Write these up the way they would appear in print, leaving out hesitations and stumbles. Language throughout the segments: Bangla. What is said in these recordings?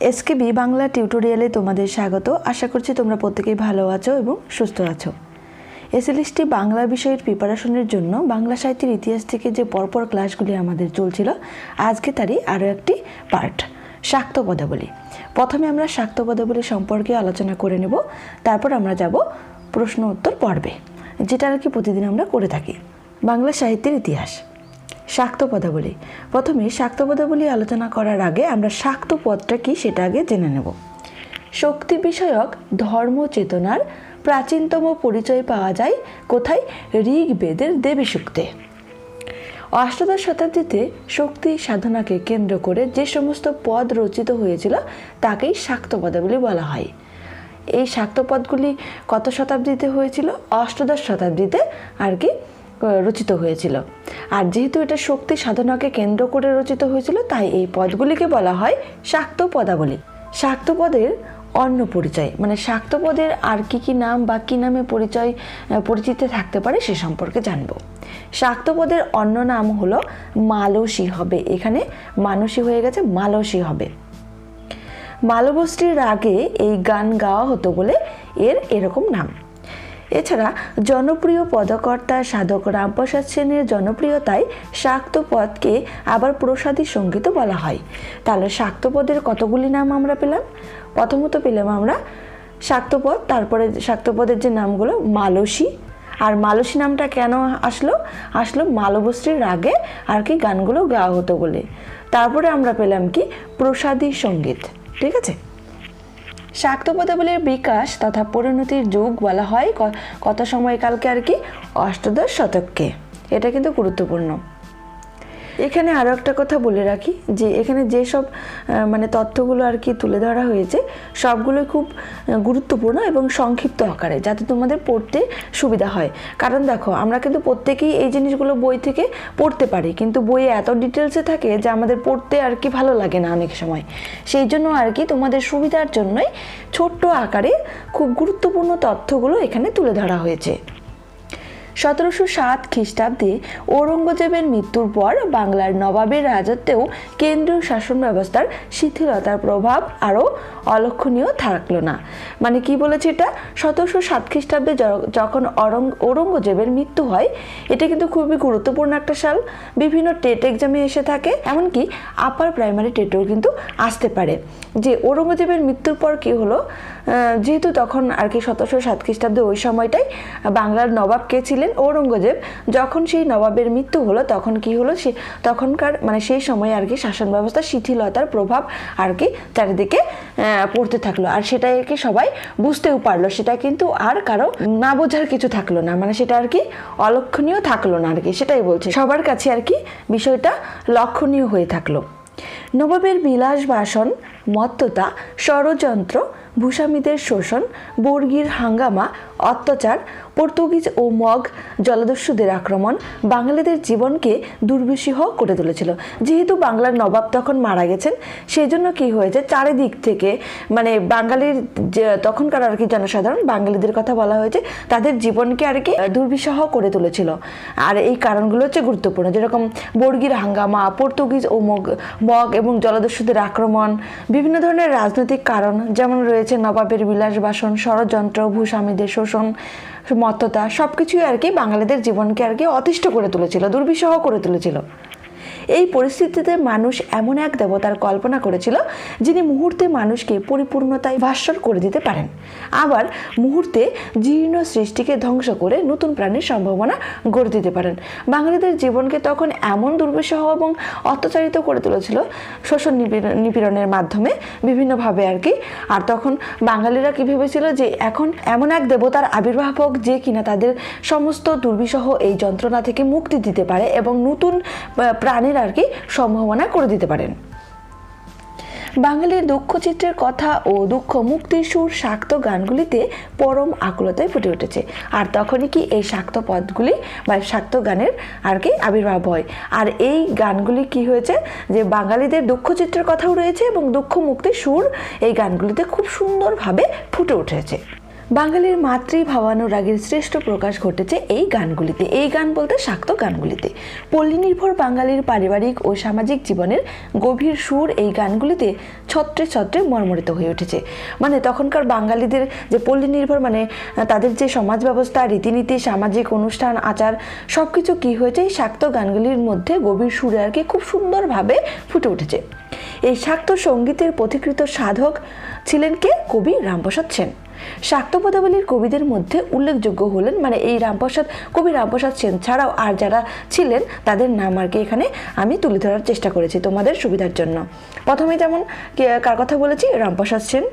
এসকেবি বাংলা টিউটোরিয়ালে তোমাদের স্বাগত। আশা করছি তোমরা প্রত্যেকেই ভালো আছো এবং সুস্থ আছো। এসএলএসটি বাংলা বিষয়ের প্রিপারেশনের জন্য বাংলা সাহিত্যের ইতিহাস থেকে যে পরপর ক্লাসগুলি আমাদের চলছিল, আজকে তারই আরও একটি পার্ট, শাক্ত পদাবলী। প্রথমে আমরা শাক্ত পদাবলী সম্পর্কে আলোচনা করে নেব, তারপর আমরা যাব প্রশ্ন উত্তর পর্বে, যেটা আর কি প্রতিদিন আমরা করে থাকি। বাংলা সাহিত্যের ইতিহাস, শাক্ত পদাবলী। প্রথমে শাক্ত পদাবলী আলোচনা করার আগে আমরা শাক্ত পদটা কি সেটা আগে জেনে নেব। শক্তি বিষয়ক ধর্ম চেতনার প্রাচীনতম পরিচয় পাওয়া যায় কোথায়? ঋগ্বেদের দেবী সূক্তে। অষ্টাদশ শতাব্দীতে শক্তি সাধনাকে কেন্দ্র করে যে সমস্ত পদ রচিত হয়েছিল তাকেই শাক্ত পদাবলী বলা হয়। এই শাক্ত পদগুলি কত শতাব্দীতে হয়েছিল? অষ্টাদশ শতাব্দীতে আর কি রচিত হয়েছিল। আর যেহেতু এটা শক্তি সাধনাকে কেন্দ্র করে রচিত হয়েছিল, তাই এই পদগুলিকে বলা হয় শাক্ত পদাবলী। শাক্ত পদের অন্য পরিচয়, মানে শাক্ত পদের আর কি নাম বা কি নামে পরিচিত থাকতে পারে সে সম্পর্কে জানব। শাক্ত পদের অন্য নাম হলো মালসী হবে, এখানে মানসী হয়ে গেছে, মালসী হবে। মালবস্ত্রীর রাগে এই গান গাওয়া হতো বলে এর এরকম নাম। এছাড়া জনপ্রিয় পদকর্তা সাধক রামপ্রসাদ সেনের জনপ্রিয়তায় শাক্ত পদকে আবার প্রসাদী সঙ্গীতও বলা হয়। তাহলে শাক্ত পদের কতগুলি নাম আমরা পেলাম? প্রথমত পেলাম আমরা শাক্ত পদ, তারপরে শাক্ত পদের যে নামগুলো মালসী। আর মালসী নামটা কেন আসলো মালবস্ত্রীর রাগে আর কি গানগুলো গাওয়া হতো বলে। তারপরে আমরা পেলাম কি প্রসাদী সঙ্গীত। ঠিক আছে। শাক্ত পদাবলীর বিকাশ তথা পরিণতির যুগ বলা হয় কত সময়কালকে আর কি? অষ্টাদশ শতককে। এটা কিন্তু গুরুত্বপূর্ণ। এখানে আরও একটা কথা বলে রাখি যে এখানে যেসব মানে তথ্যগুলো আর কি তুলে ধরা হয়েছে সবগুলোই খুব গুরুত্বপূর্ণ এবং সংক্ষিপ্ত আকারে, যাতে তোমাদের পড়তে সুবিধা হয়। কারণ দেখো, আমরা কিন্তু প্রত্যেকেই এই জিনিসগুলো বই থেকে পড়তে পারি, কিন্তু বইয়ে এত ডিটেলসে থাকে যে আমাদের পড়তে আর কি ভালো লাগে না অনেক সময়। সেই জন্য আর কি তোমাদের সুবিধার জন্যই ছোট্ট আকারে খুব গুরুত্বপূর্ণ তথ্যগুলো এখানে তুলে ধরা হয়েছে। 1707 খ্রিস্টাব্দে ঔরঙ্গজেবের মৃত্যুর পর বাংলার নবাবের রাজত্বেও কেন্দ্রীয় শাসন ব্যবস্থার শিথিলতার প্রভাব আরও অলক্ষণীয় থাকলো না। মানে কি বলেছে এটা? 1707 খ্রিস্টাব্দে যখন ঔরঙ্গজেবের মৃত্যু হয়, এটা কিন্তু খুবই গুরুত্বপূর্ণ একটা সাল। বিভিন্ন টেট এক্সামে এসে থাকে, এমনকি আপার প্রাইমারি টেটেও কিন্তু আসতে পারে যে ঔরঙ্গজেবের মৃত্যুর পর কি হলো। যেহেতু তখন আর কি 1707 খ্রিস্টাব্দে ওই সময়টাই বাংলার নবাব কে ছিলেন? ঔরঙ্গজেব। যখন সেই নবাবের মৃত্যু হলো তখন কি হলো, তখনকার মানে সেই সময় আর কি শাসন ব্যবস্থা শিথিলতার প্রভাব আর কি চারিদিকে পড়তে থাকলো। আর সেটাই আর কি সবাই বুঝতেও পারলো, সেটা কিন্তু আর কারো না বোঝার কিছু থাকলো না, মানে সেটা আর কি অলক্ষণীয় থাকলো না আর কি, সেটাই বলছে। সবার কাছে আর কি বিষয়টা লক্ষণীয় হয়ে থাকলো। নবাবের বিলাস বাসন, মত্ততা, ষড়যন্ত্র, ভূস্বামীদের শোষণ, বর্গীর হাঙ্গামা, অত্যাচার, পর্তুগিজ ও মগ জলদস্যুদের আক্রমণ বাঙালিদের জীবনকে দুর্বিষহ করে তুলেছিল। যেহেতু বাংলার নবাব তখন মারা গেছেন, সেই জন্য কি হয়েছে, চারিদিক থেকে মানে বাঙালির তখনকার আর কি জনসাধারণ, বাঙালিদের কথা বলা হয়েছে, তাদের জীবনকে আর কি দুর্বিষহ করে তুলেছিল। আর এই কারণগুলো হচ্ছে গুরুত্বপূর্ণ, যেরকম বর্গীর হাঙ্গামা, পর্তুগিজ ও মগ এবং জলদস্যুদের আক্রমণ, বিভিন্ন ধরনের রাজনৈতিক কারণ যেমন রয়েছে নবাবের বিলাস বাসন, ষড়যন্ত্র, ভূস্বামীদের শোষণ, মত্ততা, সবকিছুই আর কি বাঙালিদের জীবনকে আর কি অতিষ্ঠ করে তুলেছিল, দুর্বিষহ করে তুলেছিল। এই পরিস্থিতিতে মানুষ এমন এক দেবতার কল্পনা করেছিল যিনি মুহূর্তে মানুষকে পরিপূর্ণতায় ভাস্বর করে দিতে পারেন, আবার মুহূর্তে জীর্ণ সৃষ্টিকে ধ্বংস করে নতুন প্রাণের সম্ভাবনা গড়ে দিতে পারেন। বাঙালিদের জীবনকে তখন এমন দুর্বিষহ এবং অত্যাচারিত করে তুলেছিল শোষণ নিপীড়নের মাধ্যমে বিভিন্নভাবে আর কি। আর তখন বাঙালিরা কি ভেবেছিল যে এখন এমন এক দেবতার আবির্ভাব হোক যে কিনা তাদের সমস্ত দুর্বিষহ এই যন্ত্রণা থেকে মুক্তি দিতে পারে এবং নতুন প্রাণের আর কি সম্ভাবনা করে দিতে পারেন। বাঙালির দুঃখ চিত্রের কথা ও দুঃখ মুক্তির সুর শাক্ত গানগুলিতে পরম আকুলতায় ফুটে উঠেছে। আর তখনই কি এই শাক্ত পদগুলি বা শাক্ত গানের আর কি আবির্ভাব হয়। আর এই গানগুলি কি হয়েছে, যে বাঙালিদের দুঃখ চিত্রের কথাও রয়েছে এবং দুঃখ মুক্তির সুর এই গানগুলিতে খুব সুন্দরভাবে ফুটে উঠেছে। বাঙালির মাতৃভাবানুরাগের শ্রেষ্ঠ প্রকাশ ঘটেছে এই গানগুলিতে। এই গান বলতে শাক্ত গানগুলিতে পল্লী নির্ভর বাঙালির পারিবারিক ও সামাজিক জীবনের গভীর সুর এই গানগুলিতে ছত্রে ছত্রে মর্মরিত হয়ে উঠেছে। মানে তখনকার বাঙালিদের যে পল্লী নির্ভর, মানে তাদের যে সমাজ ব্যবস্থা, রীতিনীতি, সামাজিক অনুষ্ঠান, আচার সব কিছু কী হয়েছে এই শাক্ত গানগুলির মধ্যে গভীর সুরে আর কি খুব সুন্দরভাবে ফুটে উঠেছে। এই শাক্ত সঙ্গীতের পথিকৃত সাধক ছিলেন কে? কবি রামপ্রসাদ সেন। শাক্ত পদাবলীর কবিদের মধ্যে উল্লেখযোগ্য হলেন, মানে এই কবি রামপ্রসাদ সেন ছাড়াও আর যারা ছিলেন তাদের নাম আর কি এখানে আমি তুলে ধরার চেষ্টা করেছি তোমাদের সুবিধার জন্য। প্রথমে যেমন কার কথা বলেছি? রামপ্রসাদ সেন।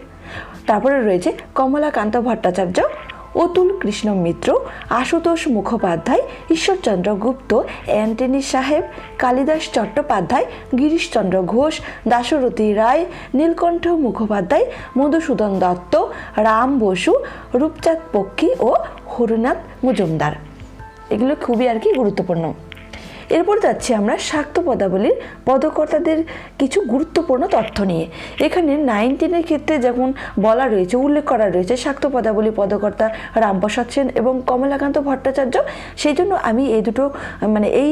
তারপরে রয়েছে কমলাকান্ত ভট্টাচার্য, অতুল কৃষ্ণ মিত্র, আশুতোষ মুখোপাধ্যায়, ঈশ্বরচন্দ্র গুপ্ত, অ্যান্টনি সাহেব, কালিদাস চট্টোপাধ্যায়, গিরিশচন্দ্র ঘোষ, দাশরথী রায়, নীলকণ্ঠ মুখোপাধ্যায়, মধুসূদন দত্ত, রাম বসু, রূপচাঁদ পক্ষী ও হরিনাথ মজুমদার। এগুলো খুবই আর কি গুরুত্বপূর্ণ। এরপর যাচ্ছি আমরা শাক্ত পদাবলীর পদকর্তাদের কিছু গুরুত্বপূর্ণ তথ্য নিয়ে। এখানে 9-10 ক্ষেত্রে যেমন বলা রয়েছে, উল্লেখ করা রয়েছে শাক্ত পদাবলী পদকর্তা রামপ্রসাদ সেন এবং কমলাকান্ত ভট্টাচার্য। সেই জন্য আমি এই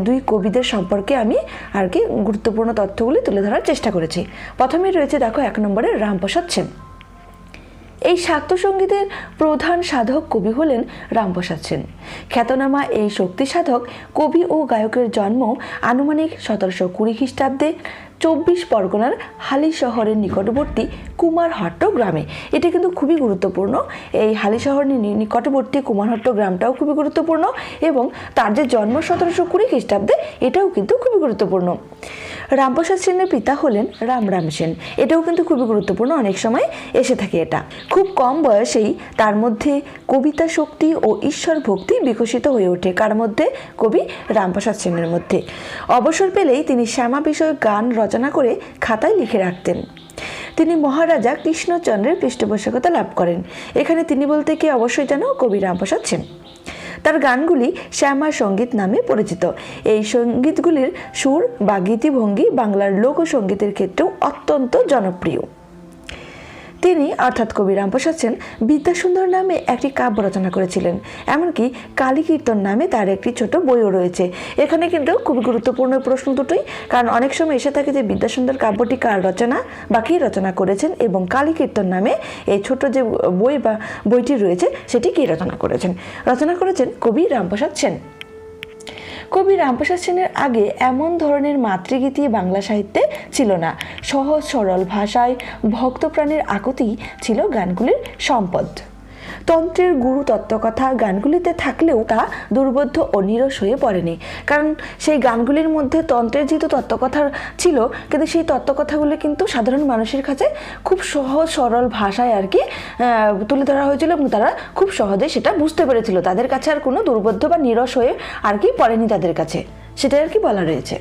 দুই কবিদের সম্পর্কে আমি আর কি গুরুত্বপূর্ণ তথ্যগুলি তুলে ধরার চেষ্টা করেছি। প্রথমেই রয়েছে দেখো 1 নম্বরে রামপ্রসাদ সেন। এই শাক্ত সঙ্গীতের প্রধান সাধক কবি হলেন রামপ্রসাদ সেন। খ্যাতনামা এই শক্তি সাধক কবি ও গায়কের জন্ম আনুমানিক 1720 খ্রিস্টাব্দে 24 পরগনার হালি শহরের নিকটবর্তী কুমারহট্ট গ্রামে। এটা কিন্তু খুবই গুরুত্বপূর্ণ। এই হালি শহরের নিকটবর্তী কুমারহট্ট গ্রামটাও খুবই গুরুত্বপূর্ণ এবং তার যে জন্ম 1720 খ্রিস্টাব্দে এটাও কিন্তু খুবই গুরুত্বপূর্ণ। রামপ্রসাদ সেনের পিতা হলেন রাম সেন। এটাও কিন্তু খুবই গুরুত্বপূর্ণ, অনেক সময় এসে থাকে এটা। খুব কম বয়সেই তার মধ্যে কবিতা শক্তি ও ঈশ্বর ভক্তি বিকশিত হয়ে ওঠে। কার মধ্যে? কবি রামপ্রসাদ সেনের মধ্যে। অবসর পেলেই তিনি শ্যামা বিষয়ক গান রচনা করে খাতায় লিখে রাখতেন। তিনি মহারাজা কৃষ্ণচন্দ্রের পৃষ্ঠপোষকতা লাভ করেন। এখানে তিনি বলতে কে? অবশ্যই জানো, কবি রামপ্রসাদ সেন। তার গানগুলি শ্যামা সঙ্গীত নামে পরিচিত। এই সঙ্গীতগুলির সুর বা গীতিভঙ্গি বাংলার লোকসঙ্গীতের ক্ষেত্রেও অত্যন্ত জনপ্রিয়। তিনি অর্থাৎ কবি রামপ্রসাদ সেন বিদ্যাসুন্দর নামে একটি কাব্য রচনা করেছিলেন। এমনকি কালী কীর্তন নামে তার একটি ছোট বইও রয়েছে। এখানে কিন্তু খুবই গুরুত্বপূর্ণ প্রশ্ন দুটোই, কারণ অনেক সময় এসে থাকে যে বিদ্যাসুন্দর কাব্যটি কার রচনা বা কে রচনা করেছেন এবং কালী কীর্তন নামে এই ছোট যে বইটি রয়েছে সেটি কে রচনা করেছেন? রচনা করেছেন কবি রামপ্রসাদ সেন। কবি রামপ্রসাদ সেনের আগে এমন ধরনের মাতৃগীতি বাংলা সাহিত্যে ছিল না। সহজ সরল ভাষায় ভক্তপ্রাণের আকুতি ছিল গানগুলির সম্পদ। তন্ত্রের গুরু তত্ত্বকথা গানগুলিতে থাকলেও তা দুর্বোধ্য ও নিরস হয়ে পড়েনি, কারণ সেই গানগুলির মধ্যে তন্ত্রের যেহেতু তত্ত্বকথা ছিল, কিন্তু সেই তত্ত্বকথাগুলি কিন্তু সাধারণ মানুষের কাছে খুব সহজ সরল ভাষায় আর কি তুলে ধরা হয়েছিল এবং তারা খুব সহজে সেটা বুঝতে পেরেছিল। তাদের কাছে আর কোনো দুর্বোধ্য বা নিরস হয়ে আর কি পড়েনি তাদের কাছে, সেটাই আর কি বলা রয়েছে।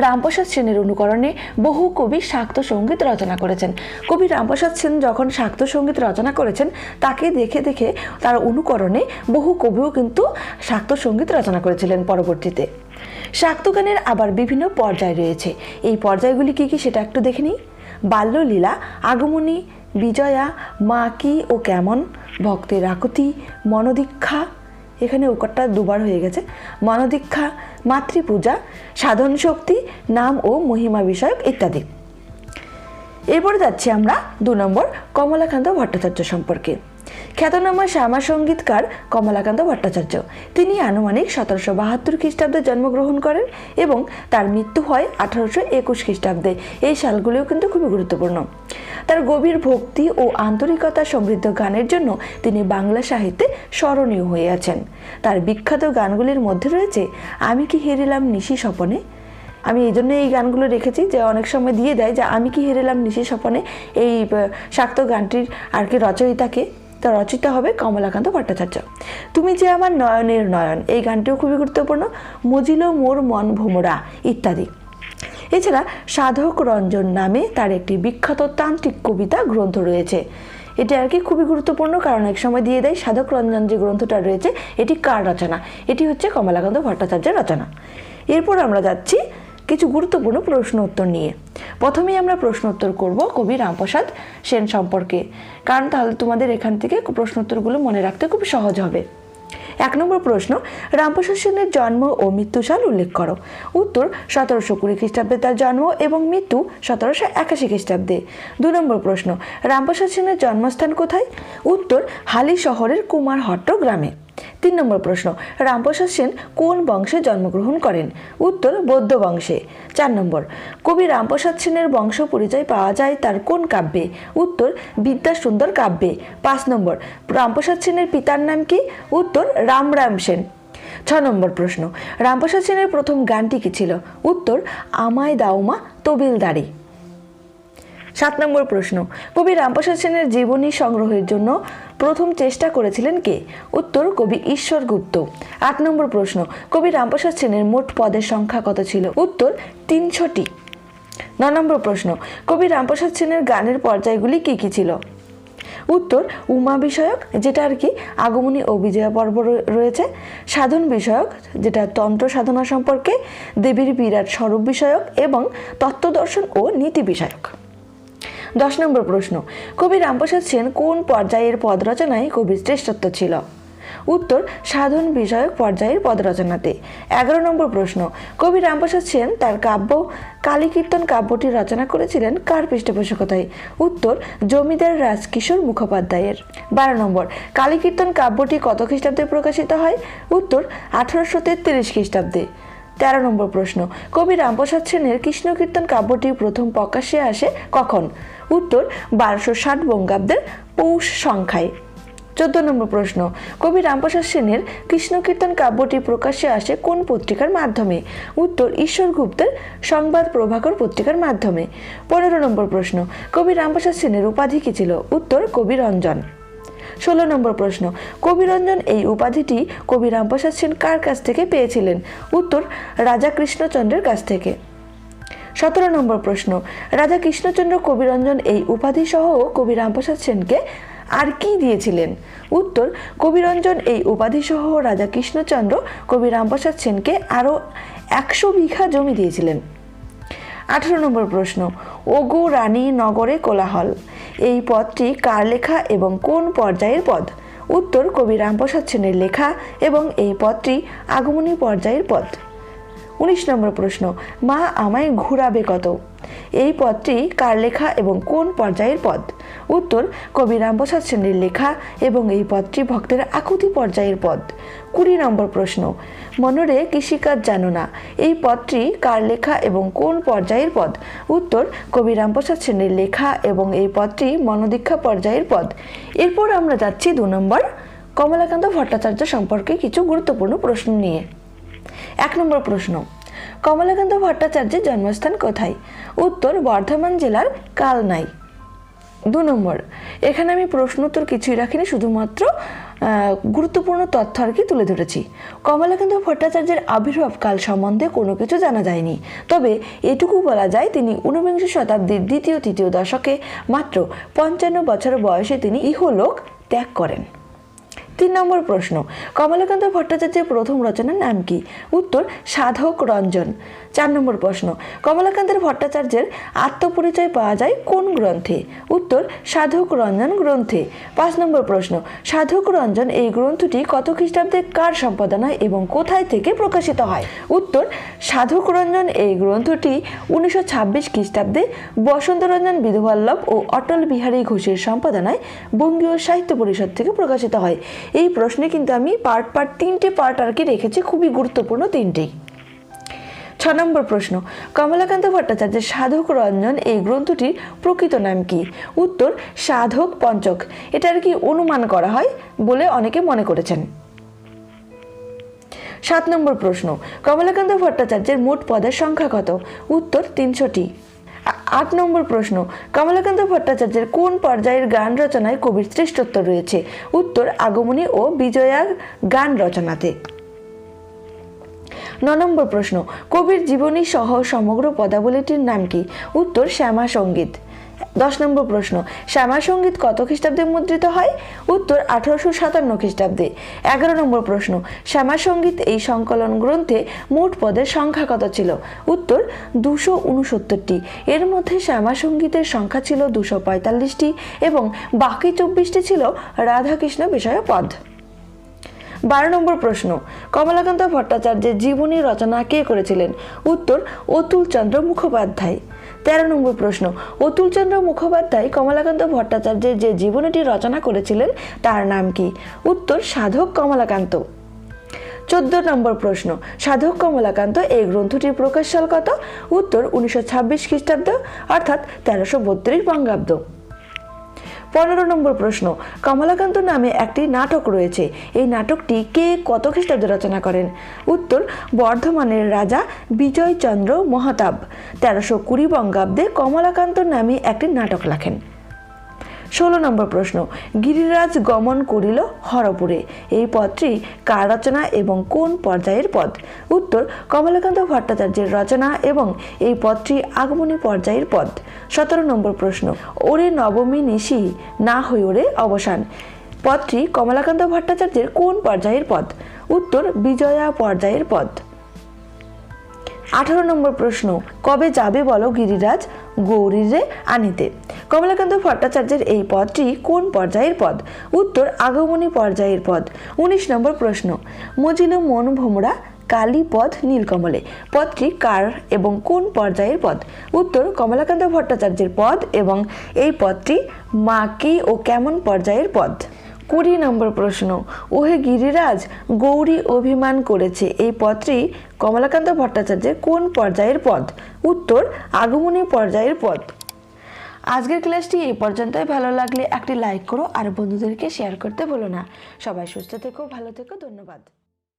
রামপ্রসাদ সেনের অনুকরণে বহু কবি শাক্ত সঙ্গীত রচনা করেছেন। কবি রামপ্রসাদ সেন যখন শাক্ত সঙ্গীত রচনা করেছেন তাকে দেখে দেখে তার অনুকরণে বহু কবিও কিন্তু শাক্ত সঙ্গীত রচনা করেছিলেন পরবর্তীতে। শাক্ত গানের আবার বিভিন্ন পর্যায় রয়েছে। এই পর্যায়গুলি কী কী সেটা একটু দেখে নিই। বাল্যলীলা, আগমনী, বিজয়া, মা কি ও কেমন, ভক্তের আকুতি, মনোদীক্ষা, এখানে ওকরটা দুবার হয়ে গেছে, মনোদীক্ষা, মাতৃপূজা, সাধন শক্তি, নাম ও মহিমা বিষয়ক ইত্যাদি। এরপরে যাচ্ছি আমরা 2 নম্বর কমলাকান্ত ভট্টাচার্য সম্পর্কে। খ্যাতনামা শ্যামা সঙ্গীতকার কমলাকান্ত ভট্টাচার্য, তিনি আনুমানিক 1772 খ্রিস্টাব্দে জন্মগ্রহণ করেন এবং তার মৃত্যু হয় 1821 খ্রিস্টাব্দে। এই সালগুলিও কিন্তু খুবই গুরুত্বপূর্ণ। তার গভীর ভক্তি ও আন্তরিকতা সমৃদ্ধ গানের জন্য তিনি বাংলা সাহিত্যে স্মরণীয় হয়ে আছেন। তার বিখ্যাত গানগুলির মধ্যে রয়েছে আমি কি হেরিলাম নিশি স্বপনে। আমি এই জন্য এই গানগুলো রেখেছি যে অনেক সময় দিয়ে দেয় যে আমি কি হেরিলাম নিশি স্বপনে, এই শাক্ত গানটির আর কি রচয়িতাকে, তার রচিতা হবে কমলাকান্ত ভট্টাচার্য। তুমি যে আমার নয়নের নয়ন, এই গানটিও খুবই গুরুত্বপূর্ণ। মজিল মোর মন ভোমরা ইত্যাদি। এছাড়া সাধক রঞ্জন নামে তার একটি বিখ্যাত তান্ত্রিক কবিতা গ্রন্থ রয়েছে। এটি আর কি খুবই গুরুত্বপূর্ণ, কারণ এক সময় দিয়ে দেয় সাধক রঞ্জন যে গ্রন্থটা রয়েছে এটি কার রচনা? এটি হচ্ছে কমলাকান্ত ভট্টাচার্যের রচনা। এরপর আমরা যাচ্ছি কিছু গুরুত্বপূর্ণ প্রশ্ন উত্তর নিয়ে। প্রথমেই আমরা প্রশ্ন উত্তর করব কবি রামপ্রসাদ সেন সম্পর্কে, কারণ তাহলে তোমাদের এখান থেকে প্রশ্ন উত্তরগুলো মনে রাখতে খুব সহজ হবে। 1 নম্বর প্রশ্ন, রামপ্রসাদ সেনের জন্ম ও মৃত্যু সাল উল্লেখ করো। উত্তর 1720 খ্রিস্টাব্দে তার জন্ম এবং মৃত্যু 1781 খ্রিস্টাব্দে। 2 নম্বর প্রশ্ন, রামপ্রসাদ সেনের জন্মস্থান কোথায়? উত্তর হালি শহরের কুমারহট্ট গ্রামে। 3 নম্বর প্রশ্ন, রামপ্রসাদ সেন কোন বংশে জন্মগ্রহণ করেন? উত্তর বৌদ্ধ বংশে। 4 নম্বর, কবি রামপ্রসাদ সেনের বংশ পরিচয় পাওয়া যায় তার কোন কাব্যে? উত্তর বিদ্যাসুন্দর কাব্যে। 5 নম্বর, রামপ্রসাদ সেনের পিতার নাম কি? উত্তর রাম সেন। 6 নম্বর প্রশ্ন, রামপ্রসাদ সেনের প্রথম গানটি কি ছিল? উত্তর আমায় দাওমা তবিলদারি। 7 নম্বর প্রশ্ন, কবি রামপ্রসাদ সেনের জীবনী সংগ্রহের জন্য প্রথম চেষ্টা করেছিলেন কে? উত্তর কবি ঈশ্বর গুপ্ত। 8 নম্বর প্রশ্ন, কবি রামপ্রসাদ সেনের মোট পদের সংখ্যা কত ছিল? উত্তর 300টি। 9 নম্বর প্রশ্ন, কবি রামপ্রসাদ সেনের গানের পর্যায়গুলি কি কি ছিল? উত্তর উমা বিষয়ক, যেটা আর কি আগমনী ও বিজয়া পর্ব রয়েছে, সাধন বিষয়ক, যেটা তন্ত্র সাধনা সম্পর্কে, দেবীর বিরাট স্বরূপ বিষয়ক এবং তত্ত্বদর্শন ও নীতি বিষয়ক। 10 নম্বর প্রশ্ন, কবি রামপ্রসাদ সেন কোন পর্যায়ের পদ রচনায় কবির শ্রেষ্ঠত্ব ছিল? উত্তর সাধন বিষয়ক পর্যায়ের পদ রচনাতে। 11 নম্বর প্রশ্ন, কবি রামপ্রসাদ সেন তার কাব্য কালীকীর্তন কাব্যটি রচনা করেছিলেন কার পৃষ্ঠপোষকতায়? উত্তর জমিদার রাজকিশোর মুখোপাধ্যায়ের। 12 নম্বর, কালীকীর্তন কাব্যটি কত খ্রিস্টাব্দে প্রকাশিত হয়? উত্তর 1833 খ্রিস্টাব্দে। 13 নম্বর প্রশ্ন, কবি রামপ্রসাদ সেনের কৃষ্ণকীর্তন কাব্যটি প্রথম প্রকাশ্যে আসে কখন? উত্তর 1260 বঙ্গাব্দের পৌষ সংখ্যায়। 14 নম্বর প্রশ্ন, কবি রামপ্রসাদ সেনের কৃষ্ণকীর্তন কাব্যটি প্রকাশ্যে আসে কোন পত্রিকার মাধ্যমে? উত্তর ঈশ্বর গুপ্তের সংবাদ প্রভাকর পত্রিকার মাধ্যমে। 15 নম্বর প্রশ্ন, কবি রামপ্রসাদ সেনের উপাধি কি ছিল? উত্তর কবিরঞ্জন। 16 নম্বর প্রশ্ন, কবিরঞ্জন এই উপাধিটি কবি রামপ্রসাদ সেন কার কাছ থেকে পেয়েছিলেন? উত্তর রাজা কৃষ্ণচন্দ্রের কাছ থেকে। 17 নম্বর প্রশ্ন, রাজা কৃষ্ণচন্দ্র কবিরঞ্জন এই উপাধি সহ কবি রামপ্রসাদ সেনকে আর কি দিয়েছিলেন? উত্তর কবিরঞ্জন এই উপাধি সহ রাজা কৃষ্ণচন্দ্র কবি রামপ্রসাদ সেনকে আরও 100 বিঘা জমি দিয়েছিলেন। 18 নম্বর প্রশ্ন, ওগো রানী নগরে কোলাহল এই পদটি কার লেখা এবং কোন পর্যায়ের পদ? উত্তর কবি রামপ্রসাদ সেনের লেখা এবং এই পদটি আগমনী পর্যায়ের পদ। 19 নম্বর প্রশ্ন, মা আমায় ঘুরাবে কত এই পদটি কার লেখা এবং কোন পর্যায়ের পদ? উত্তর কবি রামপ্রসাদ সেনের লেখা এবং এই পদটি ভক্তের আকুতি পর্যায়ের পদ। 20 নম্বর প্রশ্ন, মনরে কৃষিকাজ জানো না এই পদটি কার লেখা এবং কোন পর্যায়ের পদ? উত্তর কবি রামপ্রসাদ সেনের লেখা এবং এই পদটি মনোদীক্ষা পর্যায়ের পদ। এরপর আমরা যাচ্ছি 2 নম্বর, কমলাকান্ত ভট্টাচার্য সম্পর্কে কিছু গুরুত্বপূর্ণ প্রশ্ন নিয়ে। 1 নম্বর প্রশ্ন, কমলাকান্ত ভট্টাচার্যের জন্মস্থান কোথায়? উত্তর বর্ধমান জেলার কালনাই। 2 নম্বর, এখানে আমি প্রশ্ন উত্তর কিছুই রাখিনি, শুধুমাত্র গুরুত্বপূর্ণ তথ্য আর কি তুলে ধরেছি। কমলাকান্ত ভট্টাচার্যের আবির্ভাবকাল সম্বন্ধে কোনো কিছু জানা যায়নি, তবে এটুকু বলা যায় তিনি 19বিংশ শতাব্দীর দ্বিতীয় তৃতীয় দশকে মাত্র 55 বছর বয়সে তিনি ইহলোক ত্যাগ করেন। 3 নম্বর প্রশ্ন, কমলাকান্ত ভট্টাচার্যের প্রথম রচনার নাম কি? উত্তর সাধক রঞ্জন। 4 নম্বর প্রশ্ন, কমলাকান্ত ভট্টাচার্যের আত্মপরিচয় পাওয়া যায় কোন গ্রন্থে? উত্তর সাধক রঞ্জন গ্রন্থে। 5 নম্বর প্রশ্ন, সাধক রঞ্জন এই গ্রন্থটি কত খ্রিস্টাব্দে কার সম্পাদনায় এবং কোথায় থেকে প্রকাশিত হয়? উত্তর সাধক রঞ্জন এই গ্রন্থটি 1926 খ্রিস্টাব্দে বসন্তরঞ্জন বিধুবল্লভ ও অটল বিহারী ঘোষের সম্পাদনায় বঙ্গীয় সাহিত্য পরিষদ থেকে প্রকাশিত হয়। এই প্রশ্নে কিন্তু আমি তিনটে পার্ট আর কি রেখেছি, খুবই গুরুত্বপূর্ণ তিনটেই। 6 নম্বর প্রশ্ন, কমলাকান্ত ভট্টাচার্যের সাধক রঞ্জন এই গ্রন্থটির প্রকৃত নাম কি? উত্তর সাধক পঞ্চক। এটা আর কি অনুমান করা হয় বলে অনেকে মনে করেছেন। 7 নম্বর প্রশ্ন, কমলাকান্ত ভট্টাচার্যের মোট পদের সংখ্যা কত? উত্তর 300টি। 8 নম্বর প্রশ্ন, কমলাকান্ত ভট্টাচার্যের কোন পর্যায়ের গান রচনায় কবির শ্রেষ্ঠত্ব রয়েছে? উত্তর আগমনী ও বিজয়ার গান রচনাতে। 9 নম্বর প্রশ্ন, কবির জীবনী সহ সমগ্র পদাবলীটির নাম কি? উত্তর শ্যামা সঙ্গীত। 10 নম্বর প্রশ্ন, শ্যামা সঙ্গীত কত খ্রিস্টাব্দে মুদ্রিত হয়? উত্তর 1857 খ্রিস্টাব্দে। 11 নম্বর প্রশ্ন, শ্যামা সঙ্গীত এই সংকলন গ্রন্থে মোট পদের সংখ্যা কত ছিল? উত্তর 269টি। এর মধ্যে শ্যামা সঙ্গীতের সংখ্যা ছিল 245টি এবং বাকি 24টি ছিল রাধাকৃষ্ণ বিষয়ক পদ। 12 নম্বর প্রশ্ন, কমলাকান্ত ভট্টাচার্যের জীবনী রচনা কে করেছিলেন? উত্তর অতুলচন্দ্র মুখোপাধ্যায়। 13 নম্বর প্রশ্ন, অতুলচন্দ্র মুখোপাধ্যায় কমলাকান্ত ভট্টাচার্যের যে জীবনীটি রচনা করেছিলেন তার নাম কি? উত্তর সাধক কমলাকান্ত। 14 নম্বর প্রশ্ন, সাধক কমলাকান্ত এই গ্রন্থটির প্রকাশ সাল কত? উত্তর 1926 খ্রিস্টাব্দ অর্থাৎ 1332 বঙ্গাব্দ। 15 নম্বর প্রশ্ন, কমলাকান্ত নামে একটি নাটক রয়েছে, এই নাটকটি কে কত খ্রিস্টাব্দে রচনা করেন? উত্তর বর্ধমানের রাজা বিজয়চন্দ্র মহাতাব 1320 বঙ্গাব্দে কমলাকান্ত নামে একটি নাটক লেখেন। 16 নম্বর প্রশ্ন, গিরিরাজ গমন করিল হরপুরে, এই পদটি কার রচনা এবং কোন পর্যায়ের পদ? উত্তর কমলাকান্ত ভট্টাচার্যের রচনা এবং এই পদটি আগমনী পর্যায়ের পদ। 17 নম্বর প্রশ্ন, ওরে নবমী নিশি না হই ওরে অবসান, পদটি কমলাকান্ত ভট্টাচার্যের কোন পর্যায়ের পদ? উত্তর বিজয়া পর্যায়ের পদ। 18 নম্বর প্রশ্ন, কবে যাবে বলো গিরিরাজ গৌরীরে আনিতে, কমলাকান্ত ভট্টাচার্যের এই পদটি কোন পর্যায়ের পদ? উত্তর আগমনী পর্যায়ের পদ। 19 নম্বর প্রশ্ন, মজিল মন ভোমরা কালী পদ নীলকমলে, পদটি কার এবং কোন পর্যায়ের পদ? উত্তর কমলাকান্ত ভট্টাচার্যের পদ এবং এই পদটি মা কি ও কেমন পর্যায়ের পদ। 20 নম্বর প্রশ্ন, ওহে গিরিরাজ গৌরী অভিমান করেছে, এই পদটি কমলাকান্ত ভট্টাচার্যের কোন পর্যায়ের পদ? উত্তর আগমনী পর্যায়ের পদ। আজকের ক্লাসটি এই পর্যন্তই। ভালো লাগলে একটি লাইক করো আর বন্ধুদেরকে শেয়ার করতে ভুলো না। সবাই সুস্থ থেকো, ভালো থেকো, ধন্যবাদ।